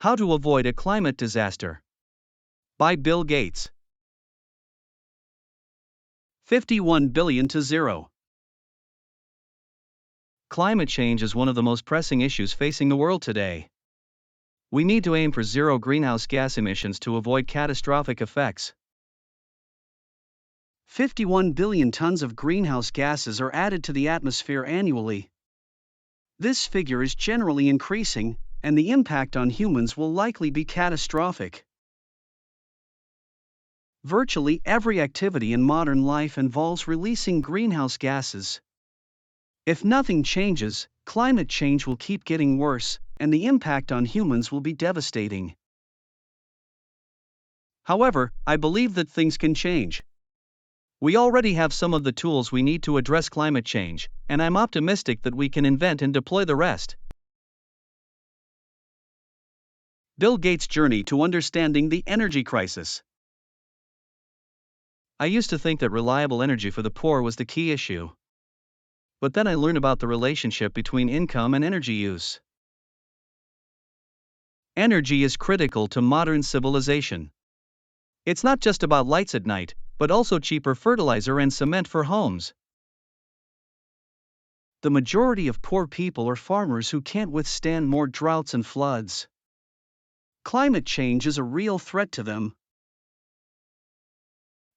How to Avoid a Climate Disaster. By Bill Gates. 51 billion to zero. Climate change is one of the most pressing issues facing the world today. We need to aim for zero greenhouse gas emissions to avoid catastrophic effects. 51 billion tons of greenhouse gases are added to the atmosphere annually. This figure is generally increasing, and the impact on humans will likely be catastrophic. Virtually every activity in modern life involves releasing greenhouse gases. If nothing changes, climate change will keep getting worse, and the impact on humans will be devastating. However, I believe that things can change. We already have some of the tools we need to address climate change, and I'm optimistic that we can invent and deploy the rest. Bill Gates' journey to understanding the energy crisis. I used to think that reliable energy for the poor was the key issue. But then I learned about the relationship between income and energy use. Energy is critical to modern civilization. It's not just about lights at night, but also cheaper fertilizer and cement for homes. The majority of poor people are farmers who can't withstand more droughts and floods. Climate change is a real threat to them.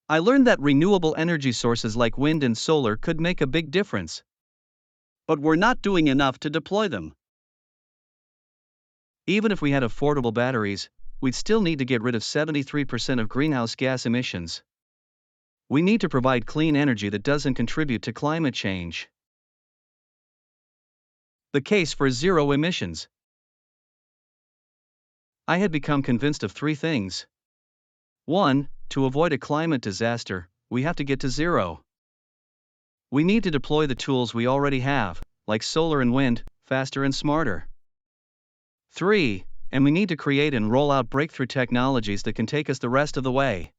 I learned that renewable energy sources like wind and solar could make a big difference. But we're not doing enough to deploy them. Even if we had affordable batteries, we'd still need to get rid of 73% of greenhouse gas emissions. We need to provide clean energy that doesn't contribute to climate change. The case for zero emissions. I had become convinced of three things. 1. To avoid a climate disaster, we have to get to zero. We need to deploy the tools we already have, like solar and wind, faster and smarter. 3. And we need to create and roll out breakthrough technologies that can take us the rest of the way.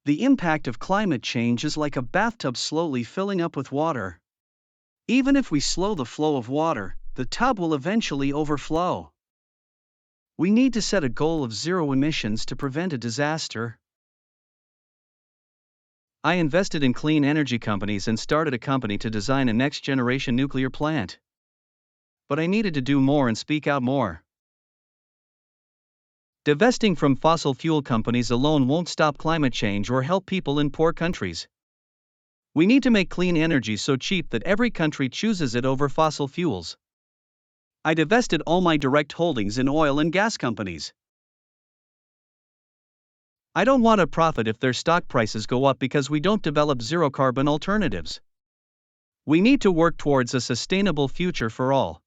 The impact of climate change is like a bathtub slowly filling up with water. Even if we slow the flow of water, the tub will eventually overflow. We need to set a goal of zero emissions to prevent a disaster. I invested in clean energy companies and started a company to design a next-generation nuclear plant. But I needed to do more and speak out more. Divesting from fossil fuel companies alone won't stop climate change or help people in poor countries. We need to make clean energy so cheap that every country chooses it over fossil fuels. I divested all my direct holdings in oil and gas companies. I don't want to profit if their stock prices go up because we don't develop zero-carbon alternatives. We need to work towards a sustainable future for all.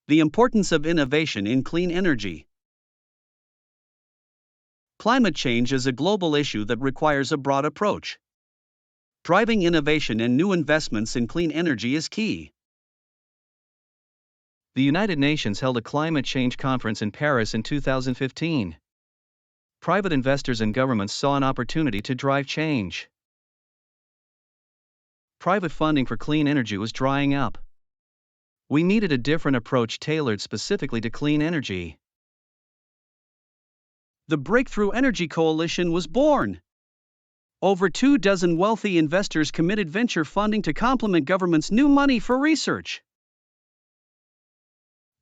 The importance of innovation in clean energy. Climate change is a global issue that requires a broad approach. Driving innovation and new investments in clean energy is key. The United Nations held a climate change conference in Paris in 2015. Private investors and governments saw an opportunity to drive change. Private funding for clean energy was drying up. We needed a different approach tailored specifically to clean energy. The Breakthrough Energy Coalition was born. Over 24 wealthy investors committed venture funding to complement government's new money for research.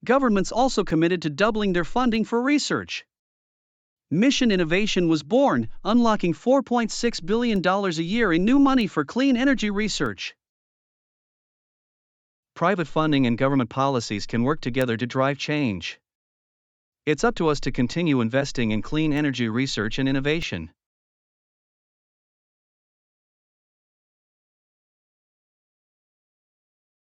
Governments also committed to doubling their funding for research. Mission Innovation was born, unlocking $4.6 billion a year in new money for clean energy research. Private funding and government policies can work together to drive change. It's up to us to continue investing in clean energy research and innovation.